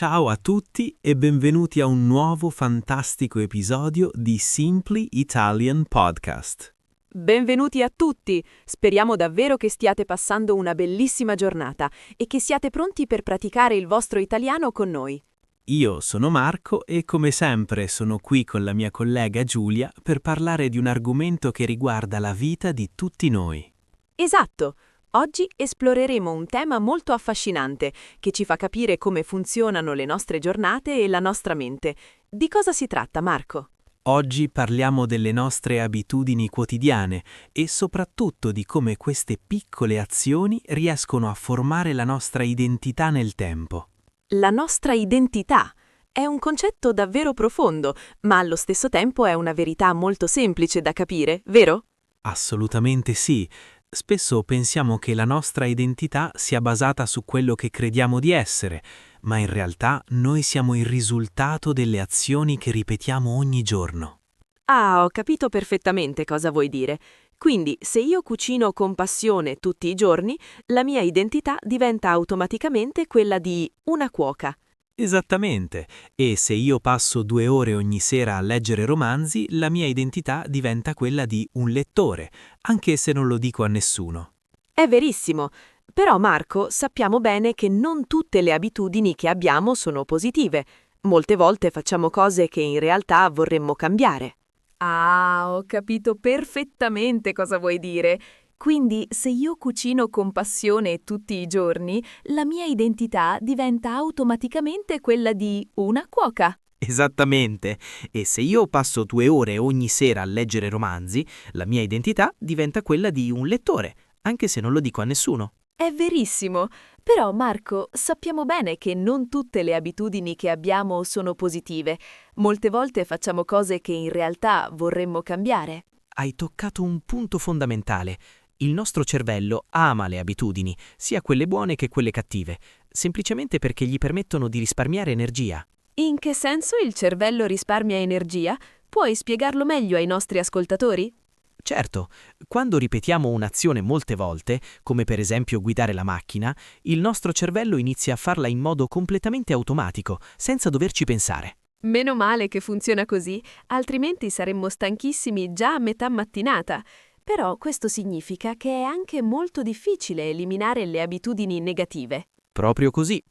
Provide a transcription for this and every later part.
Ciao a tutti e benvenuti a un nuovo fantastico episodio di Simply Italian Podcast. Benvenuti a tutti! Speriamo davvero che stiate passando una bellissima giornata e che siate pronti per praticare il vostro italiano con noi. Io sono Marco e come sempre sono qui con la mia collega Giulia per parlare di un argomento che riguarda la vita di tutti noi. Esatto! Oggi esploreremo un tema molto affascinante che ci fa capire come funzionano le nostre giornate e la nostra mente. Di cosa si tratta, Marco? Oggi parliamo delle nostre abitudini quotidiane e soprattutto di come queste piccole azioni riescono a formare la nostra identità nel tempo. La nostra identità è un concetto davvero profondo, ma allo stesso tempo è una verità molto semplice da capire, vero? Assolutamente sì. Spesso pensiamo che la nostra identità sia basata su quello che crediamo di essere, ma in realtà noi siamo il risultato delle azioni che ripetiamo ogni giorno. Ah, ho capito perfettamente cosa vuoi dire. Quindi, se io cucino con passione tutti i giorni, la mia identità diventa automaticamente quella di una cuoca. Esattamente, e se io passo 2 ore ogni sera a leggere romanzi, la mia identità diventa quella di un lettore, anche se non lo dico a nessuno. È verissimo. Però, Marco, sappiamo bene che non tutte le abitudini che abbiamo sono positive. Molte volte facciamo cose che in realtà vorremmo cambiare. Ah, ho capito perfettamente cosa vuoi dire. Quindi, se io cucino con passione tutti i giorni, la mia identità diventa automaticamente quella di una cuoca. Esattamente, e se io passo 2 ore ogni sera a leggere romanzi, la mia identità diventa quella di un lettore, anche se non lo dico a nessuno. È verissimo. Però, Marco, sappiamo bene che non tutte le abitudini che abbiamo sono positive. Molte volte facciamo cose che in realtà vorremmo cambiare. Hai toccato un punto fondamentale. Il nostro cervello ama le abitudini, sia quelle buone che quelle cattive, semplicemente perché gli permettono di risparmiare energia. In che senso il cervello risparmia energia? Puoi spiegarlo meglio ai nostri ascoltatori? Certo, quando ripetiamo un'azione molte volte, come per esempio guidare la macchina, il nostro cervello inizia a farla in modo completamente automatico, senza doverci pensare. Meno male che funziona così, altrimenti saremmo stanchissimi già a metà mattinata. Però questo significa che è anche molto difficile eliminare le abitudini negative. Proprio così.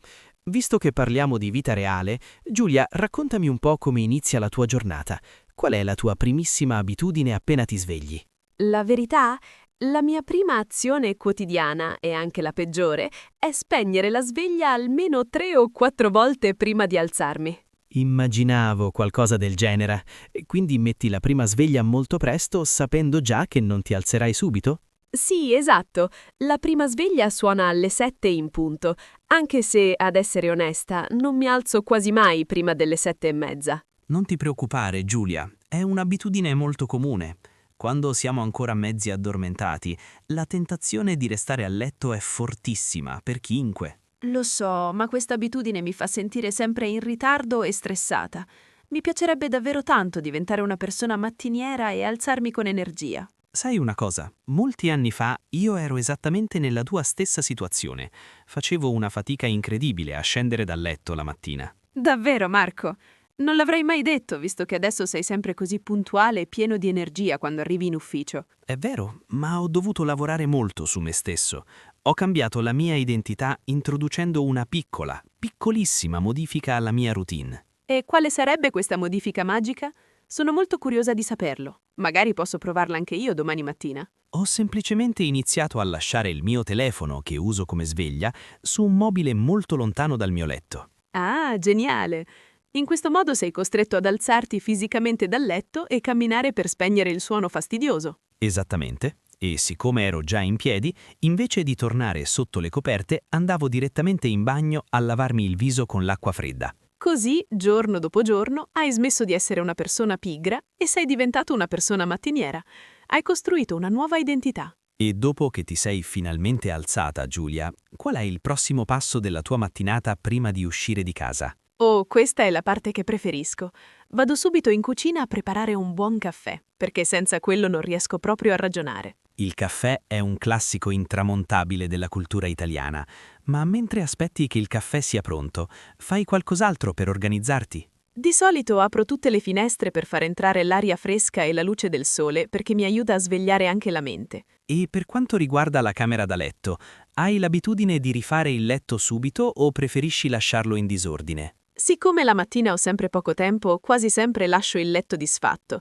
Visto che parliamo di vita reale, Giulia, raccontami un po' come inizia la tua giornata. Qual è la tua primissima abitudine appena ti svegli? La verità? La mia prima azione quotidiana, e anche la peggiore, è spegnere la sveglia almeno 3 o 4 volte prima di alzarmi. Immaginavo qualcosa del genere. E quindi metti la prima sveglia molto presto, sapendo già che non ti alzerai subito? Sì, esatto. La prima sveglia suona alle 7 in punto, anche se, ad essere onesta, non mi alzo quasi mai prima delle 7:30. Non ti preoccupare, Giulia, è un'abitudine molto comune. Quando siamo ancora mezzi addormentati, la tentazione di restare a letto è fortissima per chiunque. Lo so, ma questa abitudine mi fa sentire sempre in ritardo e stressata. Mi piacerebbe davvero tanto diventare una persona mattiniera e alzarmi con energia. Sai una cosa, molti anni fa io ero esattamente nella tua stessa situazione. Facevo una fatica incredibile a scendere dal letto la mattina. Davvero, Marco? Non l'avrei mai detto, visto che adesso sei sempre così puntuale e pieno di energia quando arrivi in ufficio. È vero, ma ho dovuto lavorare molto su me stesso. Ho cambiato la mia identità introducendo una piccola, piccolissima modifica alla mia routine. E quale sarebbe questa modifica magica? Sono molto curiosa di saperlo. Magari posso provarla anche io domani mattina. Ho semplicemente iniziato a lasciare il mio telefono, che uso come sveglia, su un mobile molto lontano dal mio letto. Ah, geniale! In questo modo sei costretto ad alzarti fisicamente dal letto e camminare per spegnere il suono fastidioso. Esattamente. E siccome ero già in piedi, invece di tornare sotto le coperte, andavo direttamente in bagno a lavarmi il viso con l'acqua fredda. Così, giorno dopo giorno, hai smesso di essere una persona pigra e sei diventato una persona mattiniera. Hai costruito una nuova identità. E dopo che ti sei finalmente alzata, Giulia, qual è il prossimo passo della tua mattinata prima di uscire di casa? Oh, questa è la parte che preferisco. Vado subito in cucina a preparare un buon caffè, perché senza quello non riesco proprio a ragionare. Il caffè è un classico intramontabile della cultura italiana, ma mentre aspetti che il caffè sia pronto, fai qualcos'altro per organizzarti? Di solito apro tutte le finestre per far entrare l'aria fresca e la luce del sole perché mi aiuta a svegliare anche la mente. E per quanto riguarda la camera da letto, hai l'abitudine di rifare il letto subito o preferisci lasciarlo in disordine? Siccome la mattina ho sempre poco tempo, quasi sempre lascio il letto disfatto.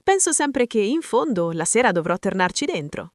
Penso sempre che, in fondo, la sera dovrò tornarci dentro.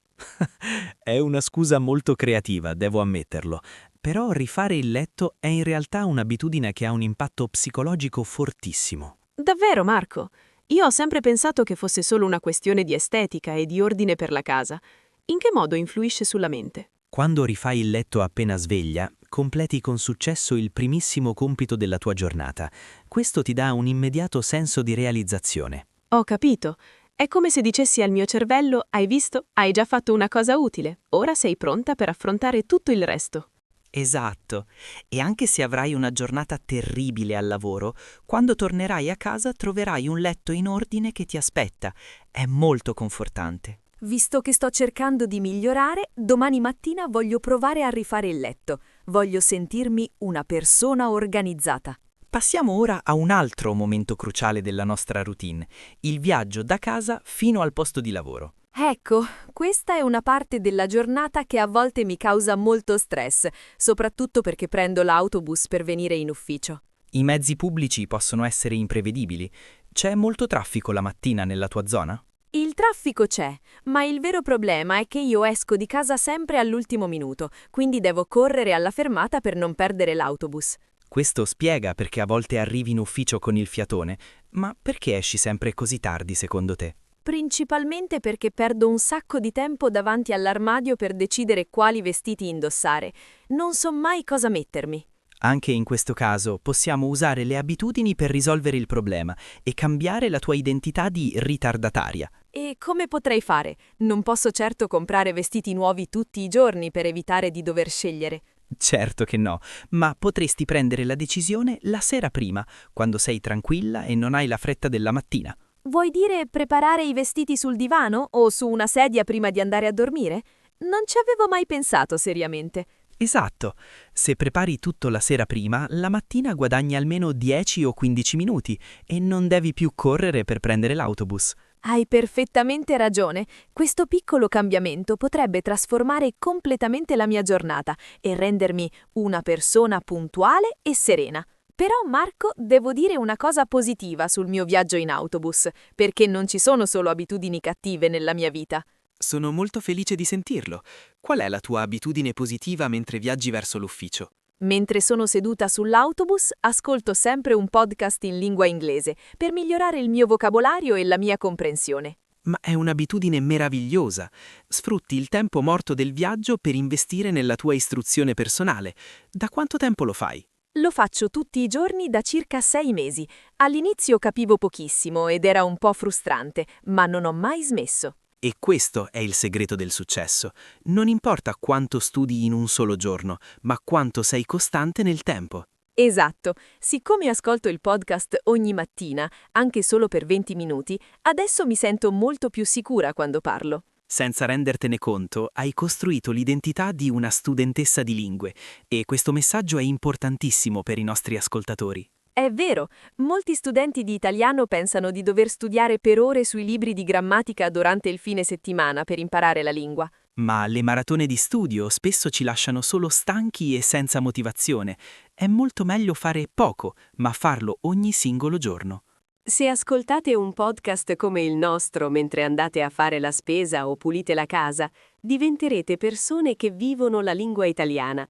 È una scusa molto creativa, devo ammetterlo, però rifare il letto è in realtà un'abitudine che ha un impatto psicologico fortissimo. Davvero, Marco? Io ho sempre pensato che fosse solo una questione di estetica e di ordine per la casa. In che modo influisce sulla mente? Quando rifai il letto appena sveglia, completi con successo il primissimo compito della tua giornata. Questo ti dà un immediato senso di realizzazione. Ho capito. È come se dicessi al mio cervello: hai visto? Hai già fatto una cosa utile. Ora sei pronta per affrontare tutto il resto. Esatto. E anche se avrai una giornata terribile al lavoro, quando tornerai a casa troverai un letto in ordine che ti aspetta. È molto confortante. Visto che sto cercando di migliorare, domani mattina voglio provare a rifare il letto. Voglio sentirmi una persona organizzata. Passiamo ora a un altro momento cruciale della nostra routine, il viaggio da casa fino al posto di lavoro. Ecco, questa è una parte della giornata che a volte mi causa molto stress, soprattutto perché prendo l'autobus per venire in ufficio. I mezzi pubblici possono essere imprevedibili. C'è molto traffico la mattina nella tua zona? Il traffico c'è, ma il vero problema è che io esco di casa sempre all'ultimo minuto, quindi devo correre alla fermata per non perdere l'autobus. Questo spiega perché a volte arrivi in ufficio con il fiatone, ma perché esci sempre così tardi secondo te? Principalmente perché perdo un sacco di tempo davanti all'armadio per decidere quali vestiti indossare. Non so mai cosa mettermi. Anche in questo caso possiamo usare le abitudini per risolvere il problema e cambiare la tua identità di ritardataria. E come potrei fare? Non posso certo comprare vestiti nuovi tutti i giorni per evitare di dover scegliere. Certo che no, ma potresti prendere la decisione la sera prima, quando sei tranquilla e non hai la fretta della mattina. Vuoi dire preparare i vestiti sul divano o su una sedia prima di andare a dormire? Non ci avevo mai pensato seriamente. Esatto, se prepari tutto la sera prima, la mattina guadagni almeno 10 o 15 minuti e non devi più correre per prendere l'autobus. Hai perfettamente ragione. Questo piccolo cambiamento potrebbe trasformare completamente la mia giornata e rendermi una persona puntuale e serena. Però, Marco, devo dire una cosa positiva sul mio viaggio in autobus, perché non ci sono solo abitudini cattive nella mia vita. Sono molto felice di sentirlo. Qual è la tua abitudine positiva mentre viaggi verso l'ufficio? Mentre sono seduta sull'autobus, ascolto sempre un podcast in lingua inglese per migliorare il mio vocabolario e la mia comprensione. Ma è un'abitudine meravigliosa. Sfrutti il tempo morto del viaggio per investire nella tua istruzione personale. Da quanto tempo lo fai? Lo faccio tutti i giorni da circa 6 mesi. All'inizio capivo pochissimo ed era un po' frustrante, ma non ho mai smesso. E questo è il segreto del successo. Non importa quanto studi in un solo giorno, ma quanto sei costante nel tempo. Esatto, siccome ascolto il podcast ogni mattina, anche solo per 20 minuti, adesso mi sento molto più sicura quando parlo. Senza rendertene conto, hai costruito l'identità di una studentessa di lingue e questo messaggio è importantissimo per i nostri ascoltatori. È vero, molti studenti di italiano pensano di dover studiare per ore sui libri di grammatica durante il fine settimana per imparare la lingua. Ma le maratone di studio spesso ci lasciano solo stanchi e senza motivazione. È molto meglio fare poco, ma farlo ogni singolo giorno. Se ascoltate un podcast come il nostro mentre andate a fare la spesa o pulite la casa, diventerete persone che vivono la lingua italiana.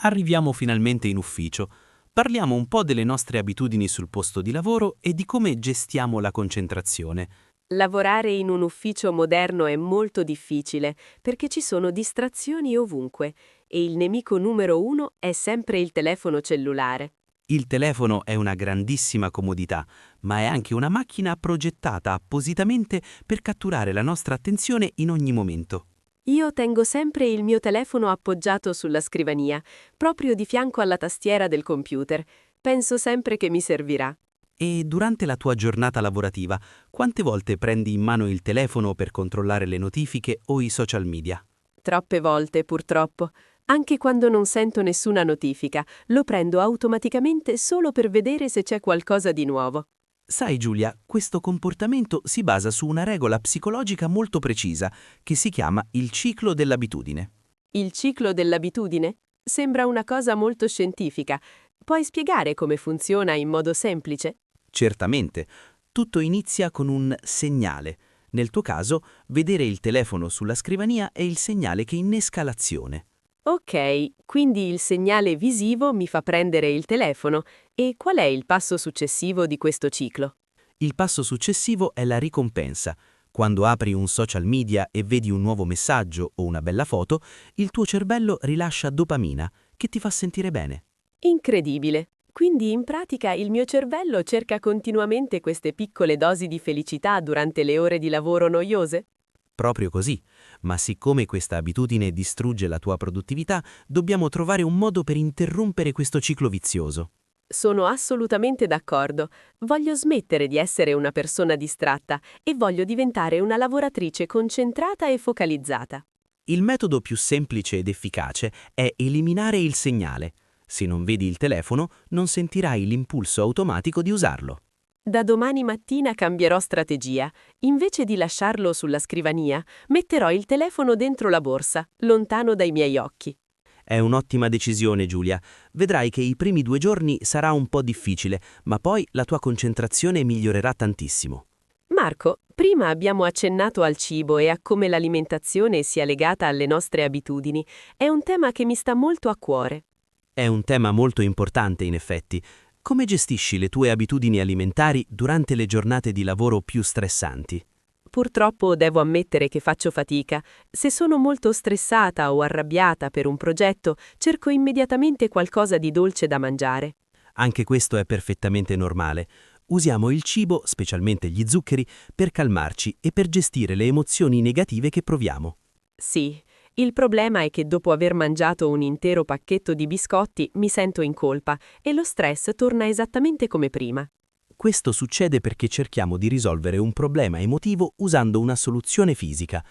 Arriviamo finalmente in ufficio. Parliamo un po' delle nostre abitudini sul posto di lavoro e di come gestiamo la concentrazione. Lavorare in un ufficio moderno è molto difficile perché ci sono distrazioni ovunque e il nemico numero 1 è sempre il telefono cellulare. Il telefono è una grandissima comodità, ma è anche una macchina progettata appositamente per catturare la nostra attenzione in ogni momento. Io tengo sempre il mio telefono appoggiato sulla scrivania, proprio di fianco alla tastiera del computer. Penso sempre che mi servirà. E durante la tua giornata lavorativa, quante volte prendi in mano il telefono per controllare le notifiche o i social media? Troppe volte, purtroppo. Anche quando non sento nessuna notifica, lo prendo automaticamente solo per vedere se c'è qualcosa di nuovo. Sai Giulia, questo comportamento si basa su una regola psicologica molto precisa che si chiama il ciclo dell'abitudine. Il ciclo dell'abitudine? Sembra una cosa molto scientifica. Puoi spiegare come funziona in modo semplice? Certamente, tutto inizia con un segnale. Nel tuo caso, vedere il telefono sulla scrivania è il segnale che innesca l'azione. Ok, quindi il segnale visivo mi fa prendere il telefono. E qual è il passo successivo di questo ciclo? Il passo successivo è la ricompensa. Quando apri un social media e vedi un nuovo messaggio o una bella foto, il tuo cervello rilascia dopamina, che ti fa sentire bene. Incredibile. Quindi in pratica il mio cervello cerca continuamente queste piccole dosi di felicità durante le ore di lavoro noiose? Proprio così, ma siccome questa abitudine distrugge la tua produttività, dobbiamo trovare un modo per interrompere questo ciclo vizioso. Sono assolutamente d'accordo. Voglio smettere di essere una persona distratta e voglio diventare una lavoratrice concentrata e focalizzata. Il metodo più semplice ed efficace è eliminare il segnale. Se non vedi il telefono, non sentirai l'impulso automatico di usarlo. Da domani mattina cambierò strategia. Invece di lasciarlo sulla scrivania, metterò il telefono dentro la borsa, lontano dai miei occhi. È un'ottima decisione, Giulia. Vedrai che i primi 2 giorni sarà un po' difficile, ma poi la tua concentrazione migliorerà tantissimo. Marco, prima abbiamo accennato al cibo e a come l'alimentazione sia legata alle nostre abitudini. È un tema che mi sta molto a cuore. È un tema molto importante, in effetti. Come gestisci le tue abitudini alimentari durante le giornate di lavoro più stressanti? Purtroppo devo ammettere che faccio fatica. Se sono molto stressata o arrabbiata per un progetto, cerco immediatamente qualcosa di dolce da mangiare. Anche questo è perfettamente normale. Usiamo il cibo, specialmente gli zuccheri, per calmarci e per gestire le emozioni negative che proviamo. Sì, il problema è che dopo aver mangiato un intero pacchetto di biscotti mi sento in colpa e lo stress torna esattamente come prima. Questo succede perché cerchiamo di risolvere un problema emotivo usando una soluzione fisica.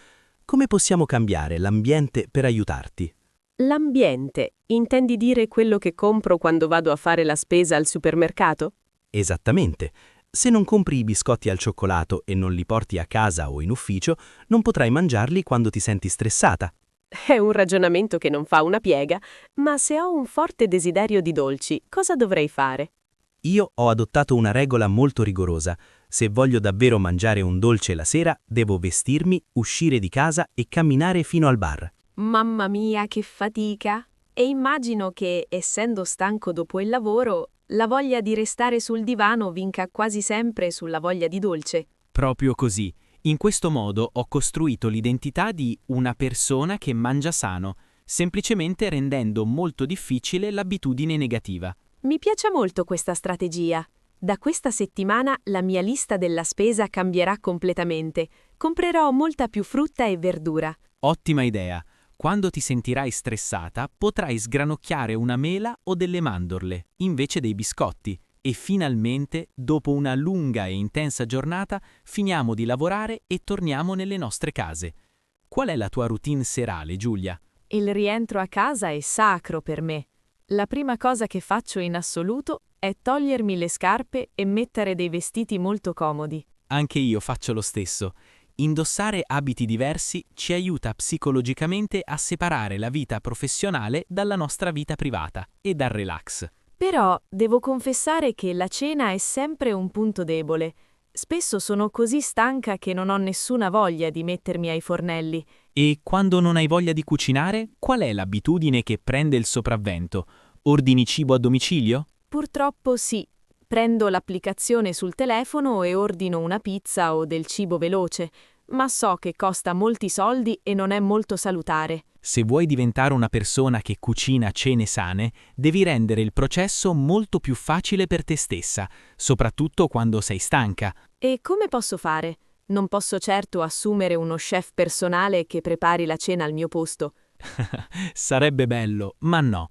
Come possiamo cambiare l'ambiente per aiutarti? L'ambiente, intendi dire quello che compro quando vado a fare la spesa al supermercato? Esattamente. Se non compri i biscotti al cioccolato e non li porti a casa o in ufficio, non potrai mangiarli quando ti senti stressata. È un ragionamento che non fa una piega, ma se ho un forte desiderio di dolci, cosa dovrei fare? Io ho adottato una regola molto rigorosa. Se voglio davvero mangiare un dolce la sera, devo vestirmi, uscire di casa e camminare fino al bar. Mamma mia, che fatica! E immagino che, essendo stanco dopo il lavoro, la voglia di restare sul divano vinca quasi sempre sulla voglia di dolce. Proprio così. In questo modo ho costruito l'identità di una persona che mangia sano, semplicemente rendendo molto difficile l'abitudine negativa. Mi piace molto questa strategia. Da questa settimana la mia lista della spesa cambierà completamente. Comprerò molta più frutta e verdura. Ottima idea. Quando ti sentirai stressata, potrai sgranocchiare una mela o delle mandorle, invece dei biscotti. E finalmente, dopo una lunga e intensa giornata, finiamo di lavorare e torniamo nelle nostre case. Qual è la tua routine serale, Giulia? Il rientro a casa è sacro per me. La prima cosa che faccio in assoluto è togliermi le scarpe e mettere dei vestiti molto comodi. Anche io faccio lo stesso. Indossare abiti diversi ci aiuta psicologicamente a separare la vita professionale dalla nostra vita privata e dal relax. Però devo confessare che la cena è sempre un punto debole. Spesso sono così stanca che non ho nessuna voglia di mettermi ai fornelli. E quando non hai voglia di cucinare, qual è l'abitudine che prende il sopravvento? Ordini cibo a domicilio? Purtroppo sì. Prendo l'applicazione sul telefono e ordino una pizza o del cibo veloce, ma so che costa molti soldi e non è molto salutare. Se vuoi diventare una persona che cucina cene sane, devi rendere il processo molto più facile per te stessa, soprattutto quando sei stanca. E come posso fare? Non posso certo assumere uno chef personale che prepari la cena al mio posto. Sarebbe bello, ma no.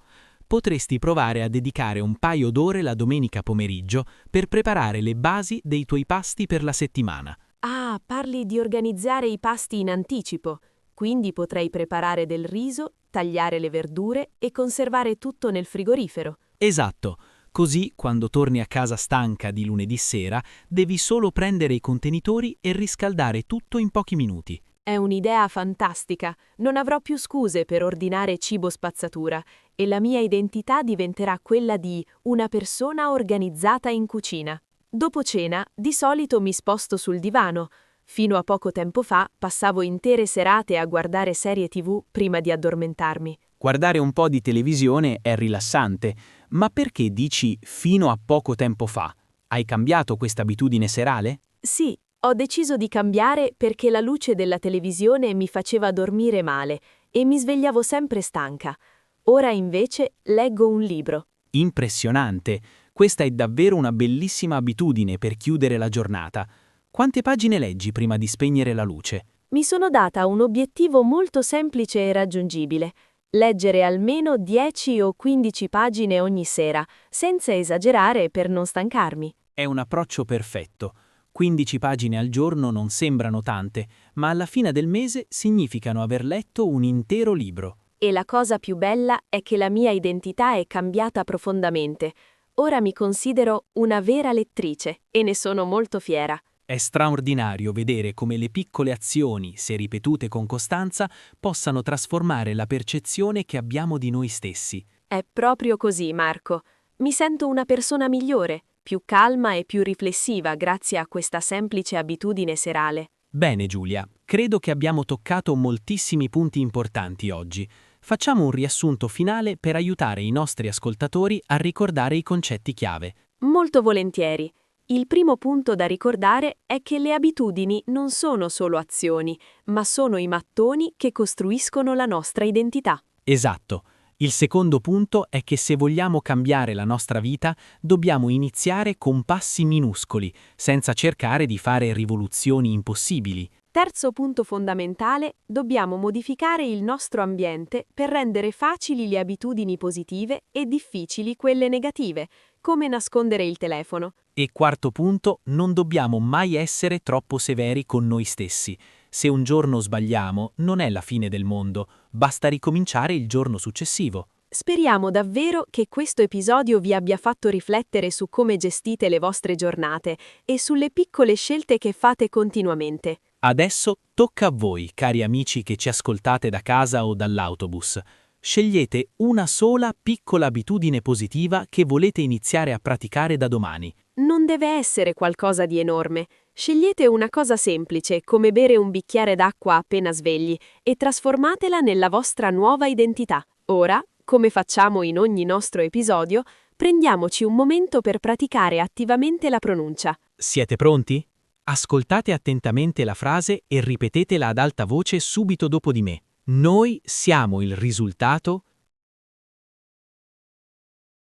potresti provare a dedicare un paio d'ore la domenica pomeriggio per preparare le basi dei tuoi pasti per la settimana. Ah, parli di organizzare i pasti in anticipo. Quindi potrei preparare del riso, tagliare le verdure e conservare tutto nel frigorifero. Esatto, così quando torni a casa stanca di lunedì sera, devi solo prendere i contenitori e riscaldare tutto in pochi minuti. È un'idea fantastica. Non avrò più scuse per ordinare cibo spazzatura e la mia identità diventerà quella di una persona organizzata in cucina. Dopo cena, di solito mi sposto sul divano. Fino a poco tempo fa passavo intere serate a guardare serie TV prima di addormentarmi. Guardare un po' di televisione è rilassante, ma perché dici fino a poco tempo fa? Hai cambiato questa abitudine serale? Sì, ho deciso di cambiare perché la luce della televisione mi faceva dormire male e mi svegliavo sempre stanca. Ora invece leggo un libro. Impressionante! Questa è davvero una bellissima abitudine per chiudere la giornata. Quante pagine leggi prima di spegnere la luce? Mi sono data un obiettivo molto semplice e raggiungibile. Leggere almeno 10 o 15 pagine ogni sera, senza esagerare per non stancarmi. È un approccio perfetto. 15 pagine al giorno non sembrano tante, ma alla fine del mese significano aver letto un intero libro. E la cosa più bella è che la mia identità è cambiata profondamente. Ora mi considero una vera lettrice e ne sono molto fiera. È straordinario vedere come le piccole azioni, se ripetute con costanza, possano trasformare la percezione che abbiamo di noi stessi. È proprio così, Marco. Mi sento una persona migliore, più calma e più riflessiva grazie a questa semplice abitudine serale. Bene Giulia, credo che abbiamo toccato moltissimi punti importanti oggi. Facciamo un riassunto finale per aiutare i nostri ascoltatori a ricordare i concetti chiave. Molto volentieri. Il primo punto da ricordare è che le abitudini non sono solo azioni, ma sono i mattoni che costruiscono la nostra identità. Esatto. Il secondo punto è che se vogliamo cambiare la nostra vita, dobbiamo iniziare con passi minuscoli, senza cercare di fare rivoluzioni impossibili. Terzo punto fondamentale, dobbiamo modificare il nostro ambiente per rendere facili le abitudini positive e difficili quelle negative, come nascondere il telefono. E quarto punto, non dobbiamo mai essere troppo severi con noi stessi. Se un giorno sbagliamo, non è la fine del mondo, basta ricominciare il giorno successivo. Speriamo davvero che questo episodio vi abbia fatto riflettere su come gestite le vostre giornate e sulle piccole scelte che fate continuamente. Adesso tocca a voi, cari amici che ci ascoltate da casa o dall'autobus. Scegliete una sola piccola abitudine positiva che volete iniziare a praticare da domani. Non deve essere qualcosa di enorme. Scegliete una cosa semplice, come bere un bicchiere d'acqua appena svegli, e trasformatela nella vostra nuova identità. Ora, come facciamo in ogni nostro episodio, prendiamoci un momento per praticare attivamente la pronuncia. Siete pronti? Ascoltate attentamente la frase e ripetetela ad alta voce subito dopo di me. Noi siamo il risultato